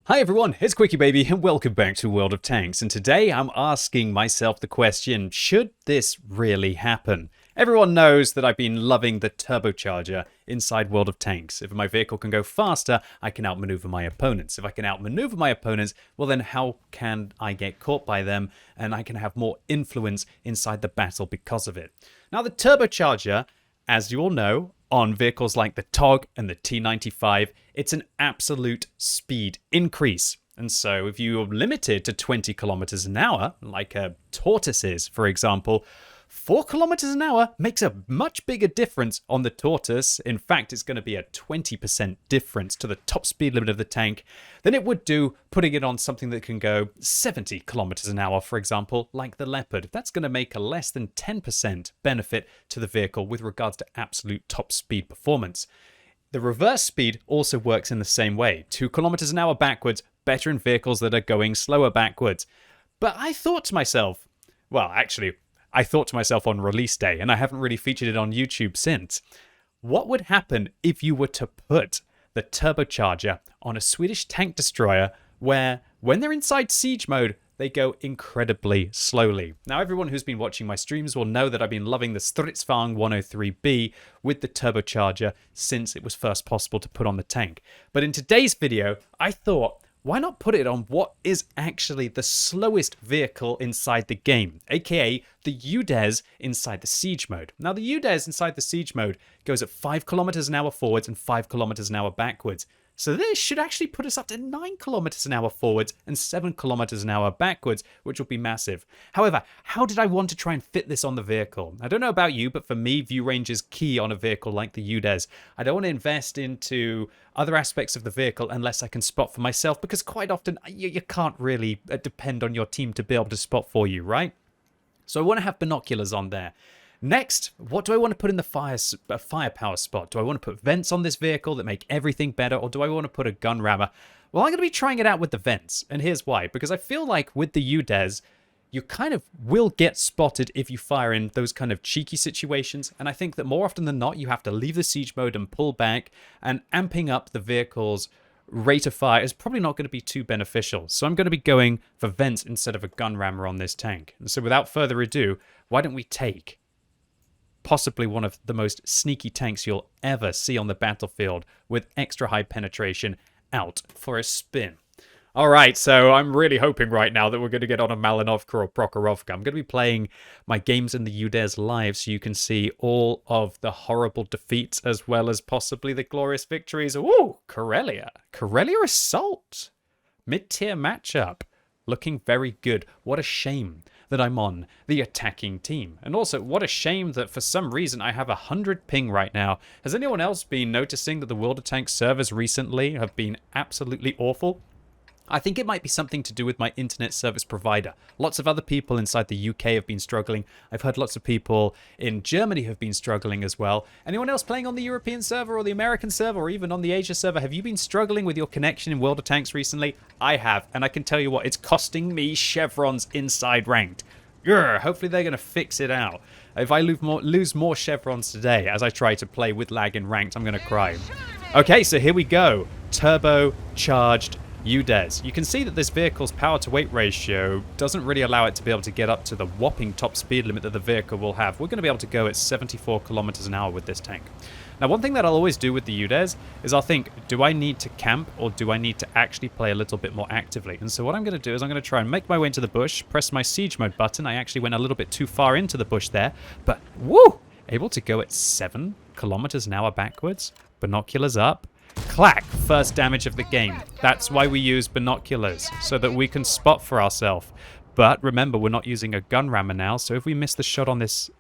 Hi everyone, it's QuickyBaby and welcome back to World of Tanks, and today I'm asking myself the question, should this really happen? Everyone knows that I've been loving the turbocharger inside World of Tanks. If my vehicle can go faster, I can outmaneuver my opponents. If I can outmaneuver my opponents, well then how can I get caught by them and I can have more influence inside the battle because of it? Now the turbocharger, as you all know, on vehicles like the TOG and the T95, it's an absolute speed increase. And so if you're limited to 20 kilometers an hour, like a Tortoise is, for example, 4 kilometers an hour makes a much bigger difference on the Tortoise. In fact, it's going to be a 20% difference to the top speed limit of the tank than it would do putting it on something that can go 70 kilometers an hour, for example, like the Leopard. That's going to make a less than 10% benefit to the vehicle with regards to absolute top speed performance. The reverse speed also works in the same way. 2 kilometers an hour backwards, better in vehicles that are going slower backwards. But I thought to myself, well, actually, I thought to myself on release day, and I haven't really featured it on YouTube since, what would happen if you were to put the turbocharger on a Swedish tank destroyer where, when they're inside siege mode, they go incredibly slowly? Now, everyone who's been watching my streams will know that I've been loving the Stridsvagn 103B with the turbocharger since it was first possible to put on the tank. But in today's video, I thought, why not put it on what is actually the slowest vehicle inside the game, aka the UDES inside the siege mode. Now the UDES inside the siege mode goes at 5 kilometers an hour forwards and 5 kilometers an hour backwards. So this should actually put us up to 9 kilometers an hour forwards and 7 kilometers an hour backwards, which will be massive. However, how did I want to try and fit this on the vehicle? I don't know about you, but for me, view range is key on a vehicle like the UDES. I don't want to invest into other aspects of the vehicle unless I can spot for myself, because quite often you can't really depend on your team to be able to spot for you, right? So I want to have binoculars on there. Next, what do I want to put in the firepower spot? Do I want to put vents on this vehicle that make everything better, or do I want to put a gun rammer? Well, I'm going to be trying it out with the vents, and here's why. Because I feel like with the UDES, you kind of will get spotted if you fire in those kind of cheeky situations, and I think that more often than not, you have to leave the siege mode and pull back, and amping up the vehicle's rate of fire is probably not going to be too beneficial. So I'm going to be going for vents instead of a gun rammer on this tank. And so without further ado, why don't we take possibly one of the most sneaky tanks you'll ever see on the battlefield with extra high penetration out for a spin. All right, so I'm really hoping right now that we're going to get on a Malinovka or Prokhorovka. I'm going to be playing my games in the UDES live so you can see all of the horrible defeats as well as possibly the glorious victories. Ooh, Karelia. Karelia Assault. Mid-tier matchup. Looking very good. What a shame that I'm on the attacking team. And also, what a shame that for some reason I have 100 ping right now. Has anyone else been noticing that the World of Tanks servers recently have been absolutely awful? I think it might be something to do with my internet service provider. Lots of other people inside the UK have been struggling. I've heard lots of people in Germany have been struggling as well. Anyone else playing on the European server or the American server or even on the Asia server? Have you been struggling with your connection in World of Tanks recently? I have, and I can tell you what, it's costing me chevrons inside ranked. Grr, hopefully they're going to fix it out. If I lose more chevrons today as I try to play with lag in ranked, I'm going to cry. Okay, so here we go. Turbocharged UDES. You can see that this vehicle's power to weight ratio doesn't really allow it to be able to get up to the whopping top speed limit that the vehicle will have. We're going to be able to go at 74 kilometers an hour with this tank. Now, one thing that I'll always do with the UDES is I'll think, do I need to camp or do I need to actually play a little bit more actively? And so what I'm going to do is I'm going to try and make my way into the bush, press my siege mode button. I actually went a little bit too far into the bush there, but woo! Able to go at 7 kilometers an hour backwards, binoculars up. Clack! First damage of the game. That's why we use binoculars, so that we can spot for ourselves. But remember, we're not using a gun rammer now, so if we miss the shot on this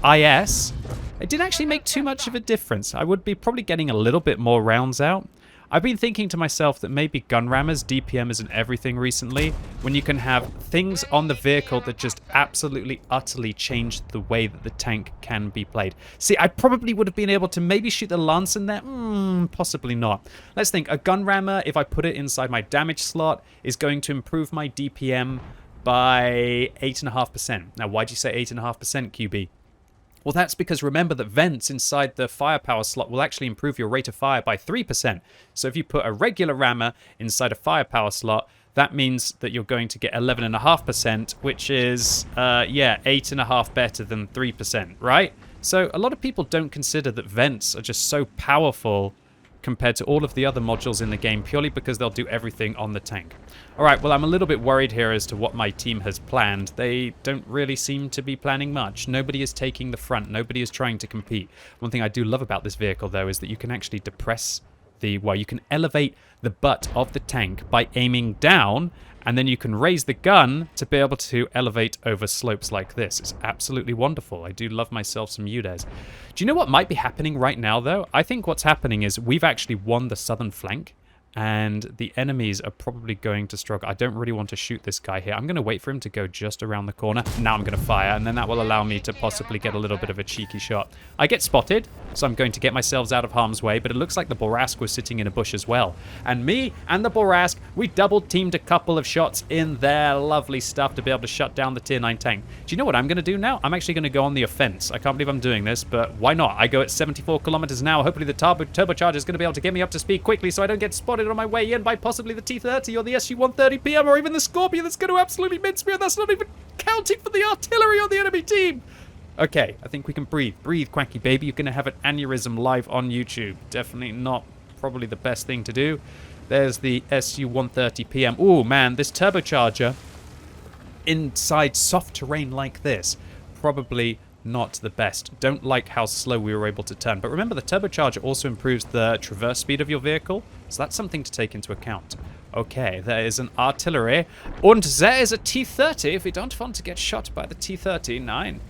IS, it didn't actually make too much of a difference. I would be probably getting a little bit more rounds out. I've been thinking to myself that maybe gun rammers, DPM isn't everything recently, when you can have things on the vehicle that just absolutely, utterly change the way that the tank can be played. See, I probably would have been able to maybe shoot the lance in there. Possibly not. Let's think. A gun rammer, if I put it inside my damage slot, is going to improve my DPM by 8.5%. Now, why'd you say 8.5%, QB? Well, that's because remember that vents inside the firepower slot will actually improve your rate of fire by 3%. So if you put a regular rammer inside a firepower slot, that means that you're going to get 11.5%, which is, 8.5 better than 3%, right? So a lot of people don't consider that vents are just so powerful compared to all of the other modules in the game, purely because they'll do everything on the tank. All right, well, I'm a little bit worried here as to what my team has planned. They don't really seem to be planning much. Nobody is taking the front. Nobody is trying to compete. One thing I do love about this vehicle, though, is that you can actually depress you can elevate the butt of the tank by aiming down, and then you can raise the gun to be able to elevate over slopes like this. It's absolutely wonderful. I do love myself some UDES. Do you know what might be happening right now, though? I think what's happening is we've actually won the southern flank, and the enemies are probably going to struggle. I don't really want to shoot this guy here. I'm going to wait for him to go just around the corner. Now I'm going to fire, and then that will allow me to possibly get a little bit of a cheeky shot. I get spotted, so I'm going to get myself out of harm's way, but it looks like the Borask was sitting in a bush as well. And me and the Borask, we double-teamed a couple of shots in there. Lovely stuff to be able to shut down the tier 9 tank. Do you know what I'm going to do now? I'm actually going to go on the offense. I can't believe I'm doing this, but why not? I go at 74 kilometers an hour. Hopefully the turbocharger is going to be able to get me up to speed quickly so I don't get spotted on my way in by possibly the T-30 or the SU-130 PM or even the Scorpion that's going to absolutely mince me, and that's not even counting for the artillery on the enemy team. Okay, I think we can breathe. Breathe, QuickyBaby. You're going to have an aneurysm live on YouTube. Definitely not probably the best thing to do. There's the SU-130 PM. Oh, man, this turbocharger inside soft terrain like this, probably not the best. Don't like how slow we were able to turn. But remember, the turbocharger also improves the traverse speed of your vehicle, so that's something to take into account. Okay, there is an artillery. And there is a T-30. If we don't want to get shot by the T-30, nine.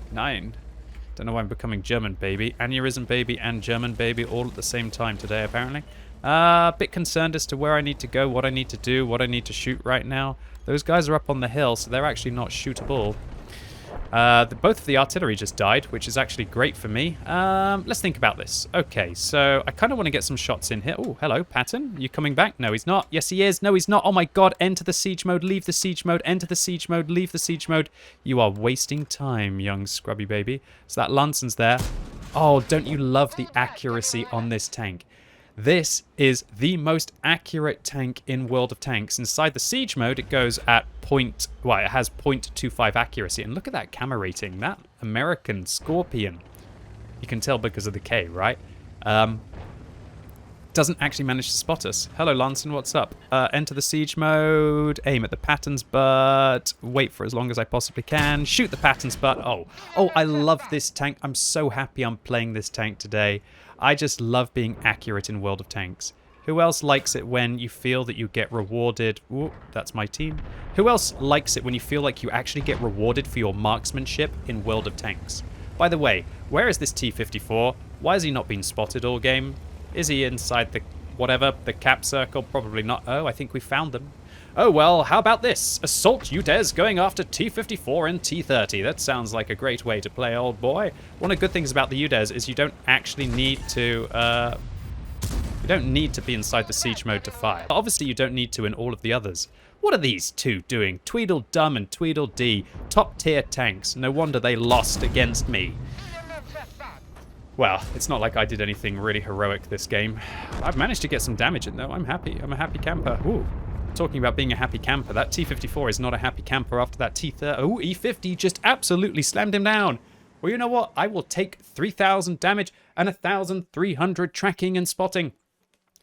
Don't know why I'm becoming German baby. Aneurysm baby and German baby all at the same time today, apparently. A bit concerned as to where I need to go, what I need to do, what I need to shoot right now. Those guys are up on the hill, so they're actually not shootable. Both of the artillery just died, which is actually great for me. Let's think about this. Okay, so I kind of want to get some shots in here. Oh, hello, Patton. Are you coming back? No, he's not. Yes, he is. No, he's not. Oh my god, enter the siege mode, leave the siege mode, enter the siege mode, leave the siege mode. You are wasting time, young scrubby baby. So that Lanson's there. Oh, don't you love the accuracy on this tank? This is the most accurate tank in World of Tanks. Inside the siege mode, it goes at it has 0.25 accuracy. And look at that camera rating. That American Scorpion. You can tell because of the K, right? Doesn't actually manage to spot us. Hello, Lanson, what's up? Enter the siege mode, aim at the Patton's butt, wait for as long as I possibly can, shoot the Patton's butt. Oh, I love this tank. I'm so happy I'm playing this tank today. I just love being accurate in World of Tanks. Who else likes it when you feel that you get rewarded? Ooh, that's my team. Who else likes it when you feel like you actually get rewarded for your marksmanship in World of Tanks? By the way, where is this T-54? Why has he not been spotted all game? Is he inside the the cap circle? Probably not. Oh, I think we found them. Oh, well, how about this? Assault UDES going after T-54 and T-30. That sounds like a great way to play, old boy. One of the good things about the UDES is you don't actually need to, be inside the siege mode to fire. Obviously, you don't need to in all of the others. What are these two doing? Tweedledum and Tweedledee. Top tier tanks. No wonder they lost against me. Well, it's not like I did anything really heroic this game. I've managed to get some damage in, though. I'm happy. I'm a happy camper. Ooh. Talking about being a happy camper, that T-54 is not a happy camper after that T-30. Oh, E-50 just absolutely slammed him down. Well, you know what? I will take 3,000 damage and 1,300 tracking and spotting.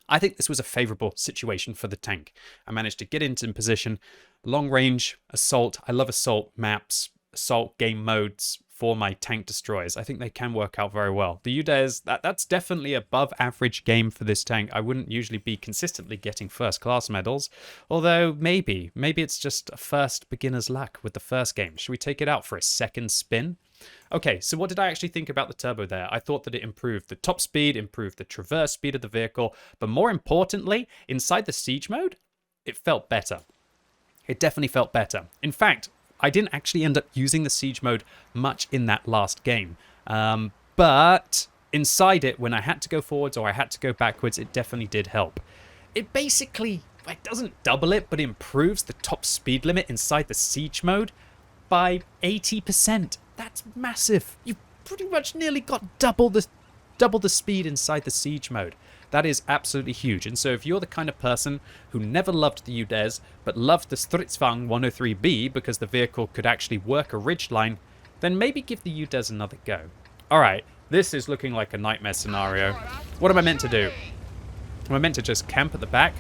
I think this was a favorable situation for the tank. I managed to get into position. Long range assault. I love assault maps, assault game modes for my tank destroyers. I think they can work out very well. The UDES, that's definitely above average game for this tank. I wouldn't usually be consistently getting first class medals, although maybe it's just a first beginner's luck with the first game. Should we take it out for a second spin? Okay, so what did I actually think about the turbo there? I thought that it improved the top speed, improved the traverse speed of the vehicle, but more importantly, inside the siege mode, it felt better. It definitely felt better. In fact, I didn't actually end up using the siege mode much in that last game. But inside it, when I had to go forwards or I had to go backwards, it definitely did help. It basically, it doesn't double it, but improves the top speed limit inside the siege mode by 80%. That's massive. You pretty much nearly got double the speed inside the siege mode. That is absolutely huge. And so if you're the kind of person who never loved the UDES, but loved the Stridsvagn 103B because the vehicle could actually work a ridgeline, then maybe give the UDES another go. All right, this is looking like a nightmare scenario. What am I meant to do? Am I meant to just camp at the back?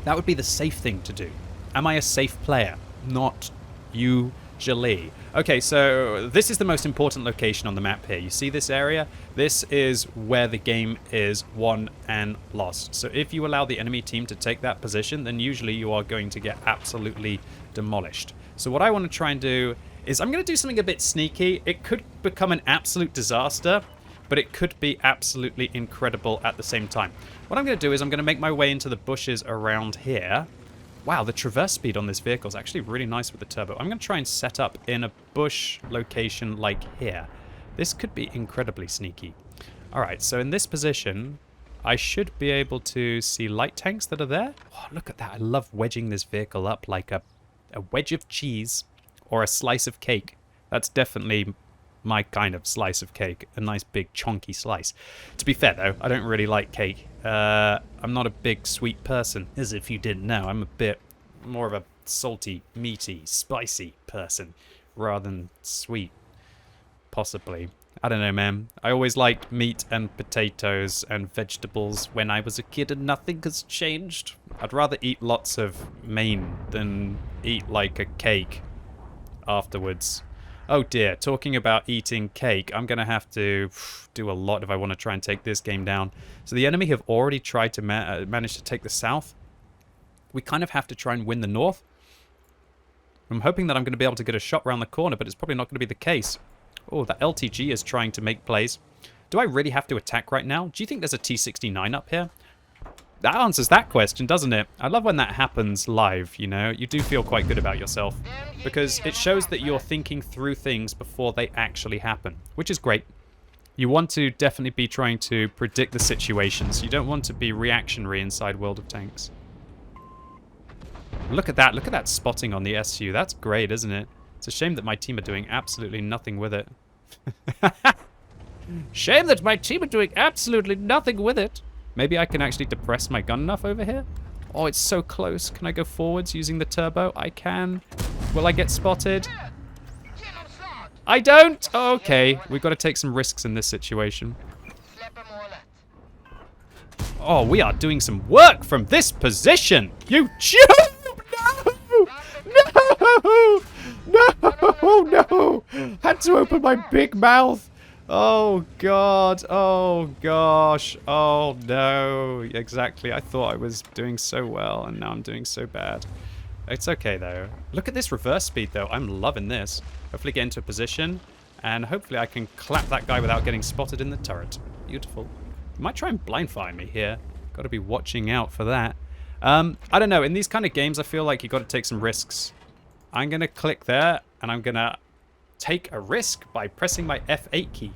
That would be the safe thing to do. Am I a safe player? Not usually. Okay, so this is the most important location on the map here. You see this area? This is where the game is won and lost. So if you allow the enemy team to take that position, then usually you are going to get absolutely demolished. So what I want to try and do is I'm going to do something a bit sneaky. It could become an absolute disaster, but it could be absolutely incredible at the same time. What I'm going to do is I'm going to make my way into the bushes around here. Wow, the traverse speed on this vehicle is actually really nice with the turbo. I'm going to try and set up in a bush location like here. This could be incredibly sneaky. All right, so in this position, I should be able to see light tanks that are there. Oh, look at that. I love wedging this vehicle up like a wedge of cheese or a slice of cake. That's definitely my kind of slice of cake. A nice big chunky slice. To be fair, though, I don't really like cake. I'm not a big sweet person, as if you didn't know. I'm a bit more of a salty, meaty, spicy person rather than sweet, possibly. I don't know, man. I always liked meat and potatoes and vegetables when I was a kid, and nothing has changed. I'd rather eat lots of main than eat like a cake afterwards. Oh dear, talking about eating cake, I'm going to have to do a lot if I want to try and take this game down. So the enemy have already tried to manage to take the south. We kind of have to try and win the north. I'm hoping that I'm going to be able to get a shot around the corner, but it's probably not going to be the case. Oh, that LTG is trying to make plays. Do I really have to attack right now? Do you think there's a T69 up here? That answers that question, doesn't it? I love when that happens live, you know? You do feel quite good about yourself. Because it shows that you're thinking through things before they actually happen. Which is great. You want to definitely be trying to predict the situations. You don't want to be reactionary inside World of Tanks. Look at that. Look at that spotting on the SU. That's great, isn't it? It's a shame that my team are doing absolutely nothing with it. Shame that my team are doing absolutely nothing with it. Maybe I can actually depress my gun enough over here. Oh, it's so close. Can I go forwards using the turbo? I can. Will I get spotted? I don't. Oh, okay. We've got to take some risks in this situation. Oh, we are doing some work from this position. You No! No! No! Had to open my big mouth. Oh, God. Oh, gosh. Oh, no. Exactly. I thought I was doing so well, and now I'm doing so bad. It's okay, though. Look at this reverse speed, though. I'm loving this. Hopefully get into a position, and hopefully I can clap that guy without getting spotted in the turret. Beautiful. You might try and blind fire me here. Got to be watching out for that. I don't know. In these kind of games, I feel like you got to take some risks. I'm going to click there, and I'm going to take a risk by pressing my F8 key.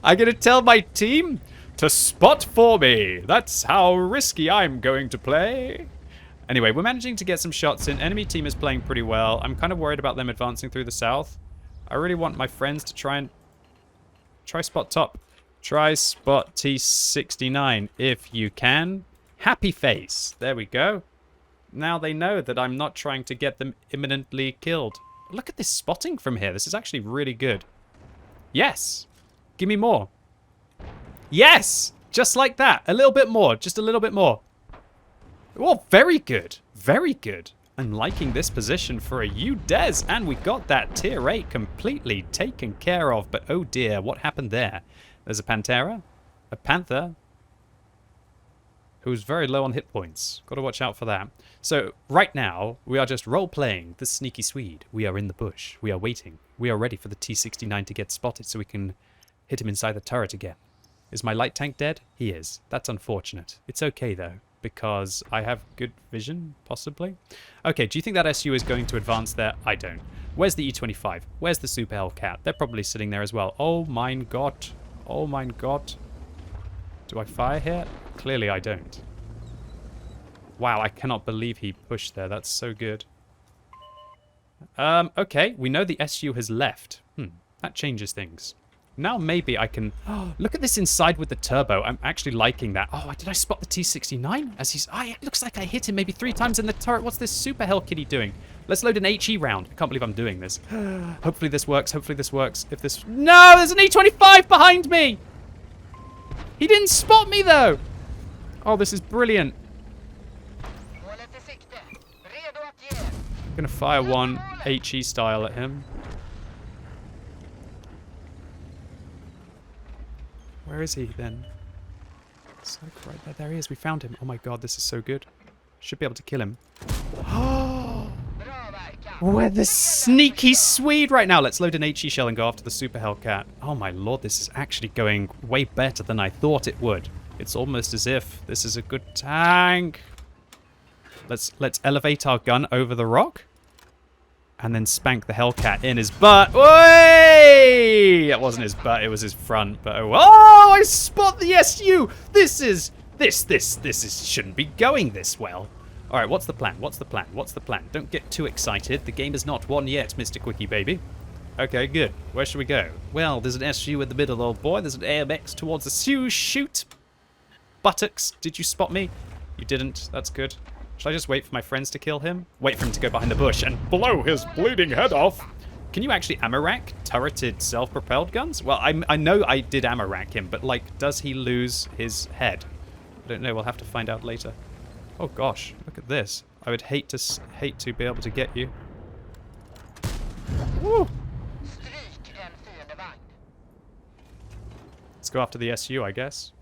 I'm going to tell my team to spot for me. That's how risky I'm going to play. Anyway, we're managing to get some shots in. Enemy team is playing pretty well. I'm kind of worried about them advancing through the south. I really want my friends to try spot top. Try spot T69 if you can. Happy face. There we go. Now they know that I'm not trying to get them imminently killed. Look at this spotting from here. This is actually really good. Yes. Give me more. Yes. Just like that. A little bit more. Just a little bit more. Oh, very good. Very good. I'm liking this position for a UDES. And we got that tier 8 completely taken care of. But oh dear, what happened there? There's a Pantera. A Panther. Who's very low on hit points. Got to watch out for that. So, right now, we are just role-playing the sneaky Swede. We are in the bush. We are waiting. We are ready for the T-69 to get spotted so we can hit him inside the turret again. Is my light tank dead? He is. That's unfortunate. It's okay, though, because I have good vision, possibly. Okay, do you think that SU is going to advance there? I don't. Where's the E-25? Where's the Super Hellcat? They're probably sitting there as well. Oh, mein Gott. Oh, mein Gott. Do I fire here? Clearly I don't. Wow, I cannot believe he pushed there. That's so good. Okay, we know the SU has left. That changes things. Now maybe I can... Oh, look at this inside with the turbo. I'm actually liking that. Oh, did I spot the T-69? As he's... Oh, it looks like I hit him maybe 3 times in the turret. What's this super hell kitty doing? Let's load an HE round. I can't believe I'm doing this. Hopefully this works. Hopefully this works. If this... No, there's an E-25 behind me! He didn't spot me, though! Oh, this is brilliant. I'm gonna fire one HE style at him. Where is he, then? So right there. There he is. We found him. Oh my god, this is so good. Should be able to kill him. We're the sneaky Swede right now. Let's load an HE shell and go after the Super Hellcat. Oh my lord, this is actually going way better than I thought it would. It's almost as if this is a good tank. Let's elevate our gun over the rock. And then spank the Hellcat in his butt. Oi! It wasn't his butt, it was his front. But oh, I spot the SU. This shouldn't be going this well. All right, what's the plan? What's the plan? What's the plan? Don't get too excited. The game is not won yet, Mr. QuickyBaby. Okay, good. Where should we go? Well, there's an SU in the middle, old boy. There's an AMX towards the SU. Shoot. Buttocks, did you spot me? You didn't. That's good. Should I just wait for my friends to kill him? Wait for him to go behind the bush and blow his bleeding head off. Can you actually ammo rack turreted self-propelled guns? Well, I know I did ammo rack him, but like, does he lose his head? I don't know. We'll have to find out later. Oh gosh, look at this. I would hate to be able to get you. Woo! Let's go after the SU, I guess.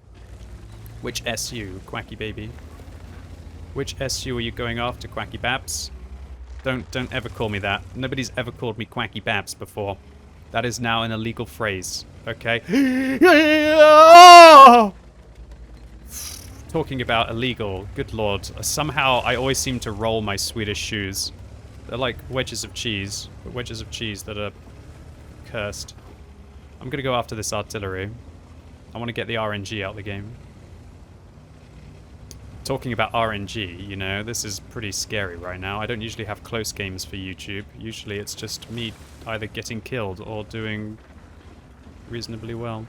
Which SU, QuickyBaby? Which SU are you going after, Quacky Babs? Don't ever call me that. Nobody's ever called me Quacky Babs before. That is now an illegal phrase. Okay. Talking about illegal, good lord. Somehow I always seem to roll my Swedish shoes. They're like wedges of cheese. But wedges of cheese that are cursed. I'm gonna go after this artillery. I want to get the RNG out of the game. Talking about RNG, you know, this is pretty scary right now. I don't usually have close games for YouTube. Usually it's just me either getting killed or doing reasonably well.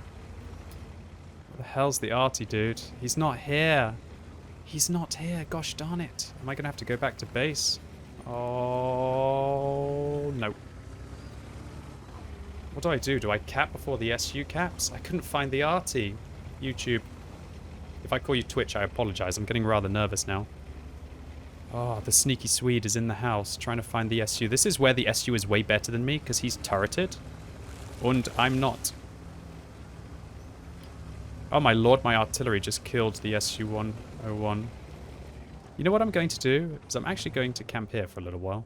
Where the hell's the arty dude? He's not here. He's not here. Gosh darn it. Am I going to have to go back to base? Oh, no. What do I do? Do I cap before the SU caps? I couldn't find the arty. YouTube. If I call you Twitch, I apologize. I'm getting rather nervous now. Oh, the sneaky Swede is in the house trying to find the SU. This is where the SU is way better than me because he's turreted. And I'm not. Oh my lord, my artillery just killed the SU-101. You know what I'm going to do? Is I'm actually going to camp here for a little while.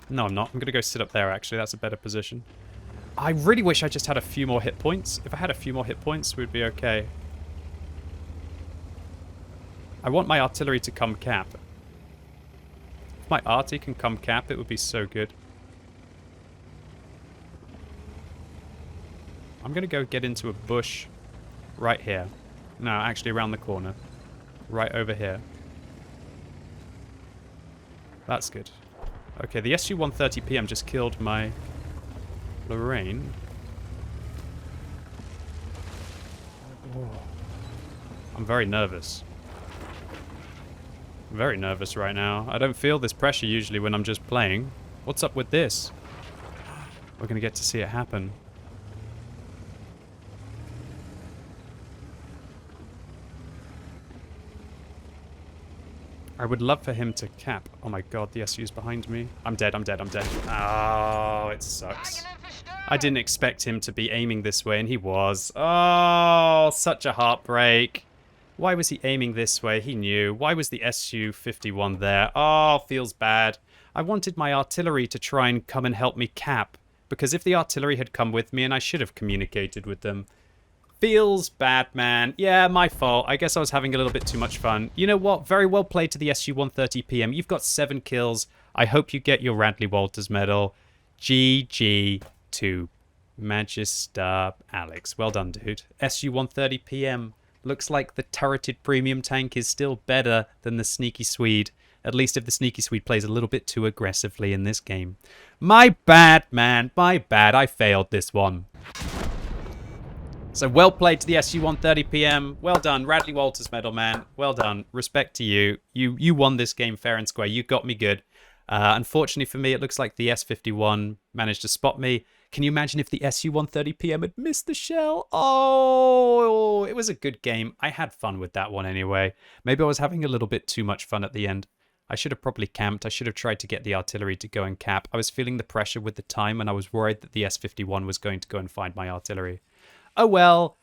No, I'm not. I'm going to go sit up there, actually. That's a better position. I really wish I just had a few more hit points. If I had a few more hit points, we'd be okay. I want my artillery to come cap. If my arty can come cap, it would be so good. I'm going to go get into a bush right here. No, actually around the corner. Right over here. That's good. Okay, the SU-130 PM just killed my Lorraine. Oh. I'm very nervous. I'm very nervous right now. I don't feel this pressure usually when I'm just playing. What's up with this? We're going to get to see it happen. I would love for him to cap. Oh my god, the SU's behind me. I'm dead, I'm dead, I'm dead. Oh, it sucks. I didn't expect him to be aiming this way, and he was. Oh, such a heartbreak. Why was he aiming this way? He knew. Why was the SU-51 there? Oh, feels bad. I wanted my artillery to try and come and help me cap, because if the artillery had come with me, and I should have communicated with them. Feels bad, man. Yeah, my fault. I guess I was having a little bit too much fun. You know what? Very well played to the SU-130 PM. You've got 7 kills. I hope you get your Radley Walters medal. GG to Magister Alex. Well done, dude. SU-130 PM. Looks like the turreted premium tank is still better than the sneaky Swede. At least if the sneaky Swede plays a little bit too aggressively in this game. My bad, man. My bad. I failed this one. So well played to the SU-130 PM. Well done. Radley Walters medal, man. Well done. Respect to you. You won this game fair and square. You got me good. Unfortunately for me, it looks like the S-51 managed to spot me. Can you imagine if the SU-130 PM had missed the shell? Oh, it was a good game. I had fun with that one anyway. Maybe I was having a little bit too much fun at the end. I should have probably camped. I should have tried to get the artillery to go and cap. I was feeling the pressure with the time, and I was worried that the S-51 was going to go and find my artillery. Oh well.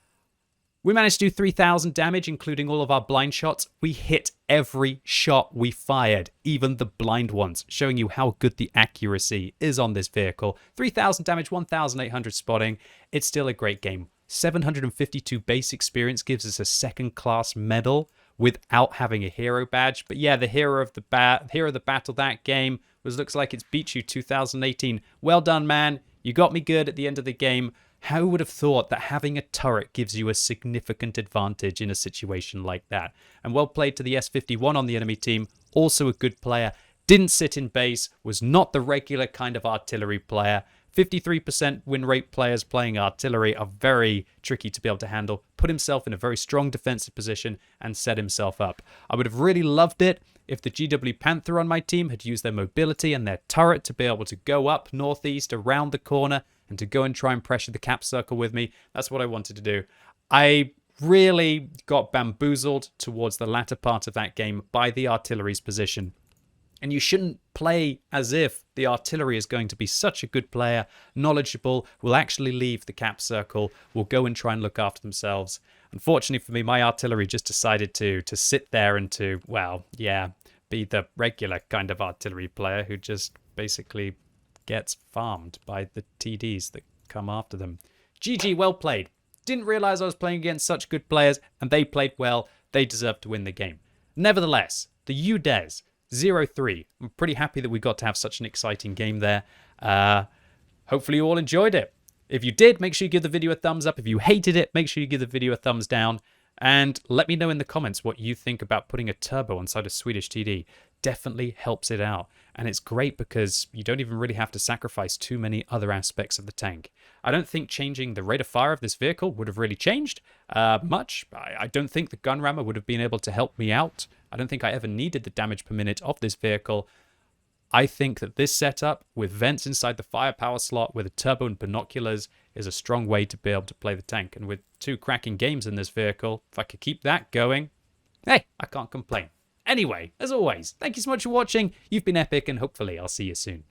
We managed to do 3,000 damage, including all of our blind shots. We hit every shot we fired, even the blind ones, showing you how good the accuracy is on this vehicle. 3,000 damage, 1,800 spotting. It's still a great game. 752 base experience gives us a second-class medal without having a hero badge. But yeah, the hero of the battle that game looks like it's beat you 2018. Well done, man. You got me good at the end of the game. Who would have thought that having a turret gives you a significant advantage in a situation like that? And well played to the S-51 on the enemy team. Also a good player. Didn't sit in base. Was not the regular kind of artillery player. 53% win rate players playing artillery are very tricky to be able to handle. Put himself in a very strong defensive position and set himself up. I would have really loved it if the GW Panther on my team had used their mobility and their turret to be able to go up northeast around the corner and to go and try and pressure the cap circle with me. That's what I wanted to do. I really got bamboozled towards the latter part of that game by the artillery's position. And you shouldn't play as if the artillery is going to be such a good player, knowledgeable, will actually leave the cap circle, will go and try and look after themselves. Unfortunately for me, my artillery just decided to sit there and to, well, yeah, be the regular kind of artillery player who just basically gets farmed by the TDs that come after them. GG, well played. Didn't realize I was playing against such good players, and they played well. They deserved to win the game. Nevertheless, the UDES 0-3. I'm pretty happy that we got to have such an exciting game there. Hopefully you all enjoyed it. If you did, make sure you give the video a thumbs up. If you hated it, make sure you give the video a thumbs down. And let me know in the comments what you think about putting a turbo inside a Swedish TD. Definitely helps it out. And it's great because you don't even really have to sacrifice too many other aspects of the tank. I don't think changing the rate of fire of this vehicle would have really changed much. I don't think the gun rammer would have been able to help me out. I don't think I ever needed the damage per minute of this vehicle. I think that this setup with vents inside the firepower slot with a turbo and binoculars is a strong way to be able to play the tank. And with 2 cracking games in this vehicle, if I could keep that going, hey, I can't complain. Anyway, as always, thank you so much for watching. You've been epic, and hopefully I'll see you soon.